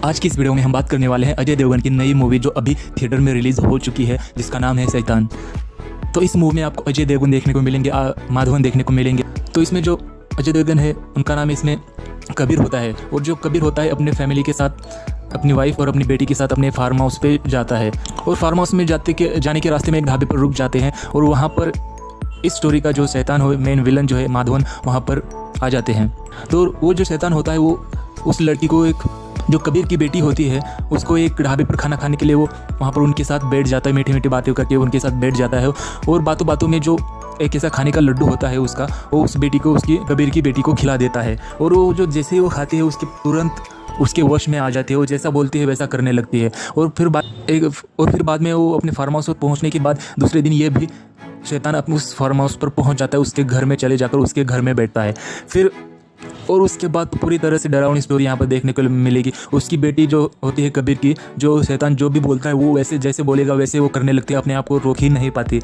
आज की इस वीडियो में हम बात करने वाले हैं अजय देवगन की नई मूवी जो अभी थिएटर में रिलीज़ हो चुकी है, जिसका नाम है शैतान। तो इस मूवी में आपको अजय देवगन देखने को मिलेंगे, माधवन देखने को मिलेंगे। तो इसमें जो अजय देवगन है उनका नाम इसमें कबीर होता है, और जो कबीर होता है अपने फैमिली के साथ, अपनी वाइफ और अपनी बेटी के साथ अपने फार्म हाउस पे जाता है। और फार्म हाउस में जाने के रास्ते में एक ढाबे पर रुक जाते हैं, और वहाँ पर इस स्टोरी का जो शैतान हो, मेन विलन जो है माधवन, वहाँ पर आ जाते हैं। तो वो जो शैतान होता है वो उस लड़की को, एक जो कबीर की बेटी होती है, उसको एक ढाबे पर खाना खाने के लिए वो वहाँ पर उनके साथ बैठ जाता है, मीठी मीठी बातें करके उनके साथ बैठ जाता है। और बातों बातों में जो एक ऐसा खाने का लड्डू होता है उसका, वो उस बेटी को, उसकी कबीर की बेटी को खिला देता है। और वो जो जैसे ही वो खाती है उसके तुरंत उसके वश में आ जाती है, वो जैसा बोलती है वैसा करने लगती है। और फिर बाद में वो अपने फार्म हाउस पर पहुँचने के बाद दूसरे दिन ये भी शैतान अपने उस फार्म हाउस पर पहुँच जाता है, उसके घर में चले जाकर उसके घर में बैठता है। फिर और उसके बाद पूरी तरह से डरावनी स्टोरी यहाँ पर देखने को मिलेगी। उसकी बेटी जो होती है कबीर की, जो शैतान जो भी बोलता है वो वैसे जैसे बोलेगा वैसे वो करने लगती है, अपने आप को रोक ही नहीं पाती।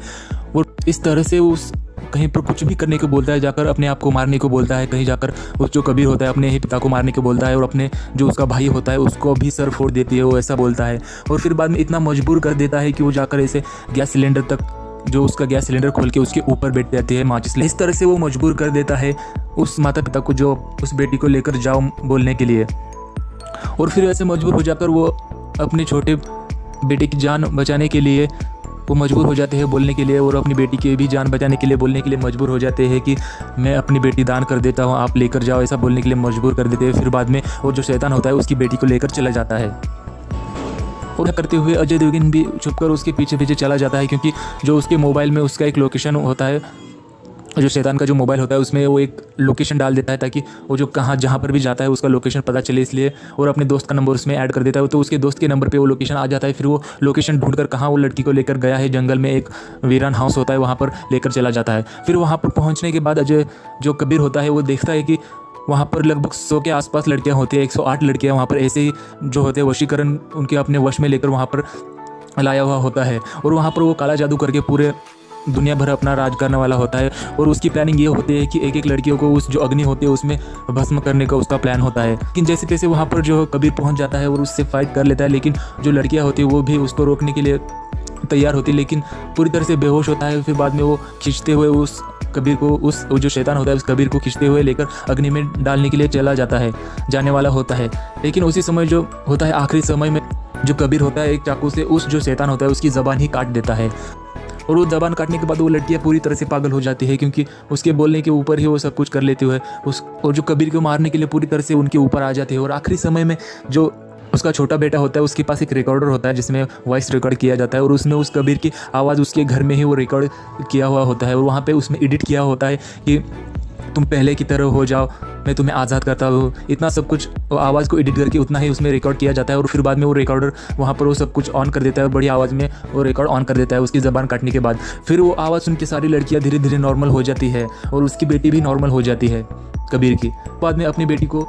और इस तरह से उस कहीं पर कुछ भी करने को बोलता है, जाकर अपने आप को मारने को बोलता है, कहीं जाकर उस जो कबीर होता है अपने ही पिता को मारने को बोलता है, और अपने जो उसका भाई होता है उसको भी सर फोड़ देती है, वो ऐसा बोलता है। और फिर बाद में इतना मजबूर कर देता है कि वो जाकर ऐसे गैस सिलेंडर तक, जो उसका गैस सिलेंडर खोल के उसके ऊपर बैठ जाती है माचिस। इस तरह से वो मजबूर कर देता है उस माता पिता को, जो उस बेटी को लेकर जाओ बोलने के लिए। और फिर ऐसे मजबूर हो जाकर वो अपने छोटे बेटे की जान बचाने के लिए वो मजबूर हो जाते हैं बोलने के लिए, और अपनी बेटी की भी जान बचाने के लिए बोलने के लिए मजबूर हो जाते हैं कि मैं अपनी बेटी दान कर देता हूँ, आप लेकर जाओ, ऐसा बोलने के लिए मजबूर कर देते हैं। फिर बाद में वो जो शैतान होता है उसकी बेटी को लेकर चला जाता है। और करते हुए अजय देवगन भी छुपकर उसके पीछे पीछे चला जाता है, क्योंकि जो उसके मोबाइल में उसका एक लोकेशन होता है, जो शैतान का जो मोबाइल होता है उसमें वो एक लोकेशन डाल देता है ताकि वो जो जहाँ पर भी जाता है उसका लोकेशन पता चले, इसलिए। और अपने दोस्त का नंबर उसमें ऐड कर देता है, तो उसके दोस्त के नंबर पे वो लोकेशन आ जाता है। फिर वो लोकेशन ढूंढकर कहाँ वो लड़की को लेकर गया है, जंगल में एक वीरान हाउस होता है, वहाँ पर लेकर चला जाता है। फिर वहाँ पर पहुँचने के बाद अजय जो कबीर होता है वो देखता है कि वहाँ पर लगभग 100 के आसपास लड़कियाँ होती हैं, 108 लड़कियाँ वहाँ पर ऐसे ही जो होते हैं वशीकरण उनके अपने वश में लेकर वहाँ पर लाया हुआ होता है। और वहाँ पर वो काला जादू करके पूरे दुनिया भर अपना राज करने वाला होता है। और उसकी प्लानिंग ये होती है कि एक एक लड़कियों को उस जो अग्नि होती है उसमें भस्म करने का उसका प्लान होता है। लेकिन जैसे तैसे वहाँ पर जो कबीर पहुँच जाता है और उससे फाइट कर लेता है, लेकिन जो लड़कियाँ होती है वो भी उसको रोकने के लिए तैयार होती है, लेकिन पूरी तरह से बेहोश होता है। फिर बाद में वो खींचते हुए उस कबीर को, उस जो शैतान होता है उस कबीर को खींचते हुए लेकर अग्नि में डालने के लिए जाने वाला होता है। लेकिन उसी समय जो होता है, आखिरी समय में जो कबीर होता है एक चाकू से उस जो शैतान होता है उसकी ज़बान ही काट देता है। और वो ज़बान काटने के बाद वो लड़कियाँ पूरी तरह से पागल हो जाती है, क्योंकि उसके बोलने के ऊपर ही वो सब कुछ कर लेती है। और जो कबीर को मारने के लिए पूरी तरह से उनके ऊपर आ जाती है। और आखिरी समय में जो उसका छोटा बेटा होता है उसके पास एक रिकॉर्डर होता है जिसमें वॉइस रिकॉर्ड किया जाता है, और उसमें उस कबीर की आवाज़ उसके घर में ही वो रिकॉर्ड किया हुआ होता है। और वहाँ पे उसमें एडिट किया होता है कि तुम पहले की तरह हो जाओ, मैं तुम्हें आज़ाद करता हूँ, इतना सब कुछ आवाज़ को एडिट करके उतना ही उसमें रिकॉर्ड किया जाता है। और फिर बाद में वो रिकॉर्डर वहाँ पर वो सब कुछ ऑन कर देता है, बड़ी आवाज़ में वो रिकॉर्ड ऑन कर देता है उसकी ज़बान काटने के बाद। फिर वो आवाज़ सुन के सारी लड़कियाँ धीरे धीरे नॉर्मल हो जाती है, और उसकी बेटी भी नॉर्मल हो जाती है कबीर की। बाद में अपनी बेटी को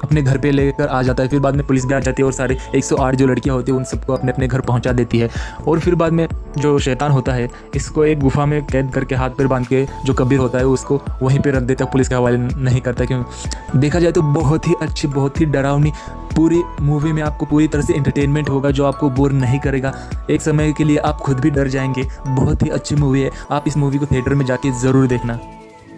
अपने घर पे लेकर आ जाता है। फिर बाद में पुलिस भी आ जाती है और सारे 108 जो लड़कियां होती हैं उन सबको अपने अपने घर पहुंचा देती है। और फिर बाद में जो शैतान होता है इसको एक गुफा में कैद करके हाथ पैर बांध के जो कबीर होता है उसको वहीं पे रख देता है, पुलिस के हवाले नहीं करता। क्यों देखा जाए तो बहुत ही अच्छी, बहुत ही डरावनी पूरी मूवी में आपको पूरी तरह से एंटरटेनमेंट होगा जो आपको बोर नहीं करेगा। एक समय के लिए आप खुद भी डर जाएंगे। बहुत ही अच्छी मूवी है, आप इस मूवी को थिएटर में जाके ज़रूर देखना।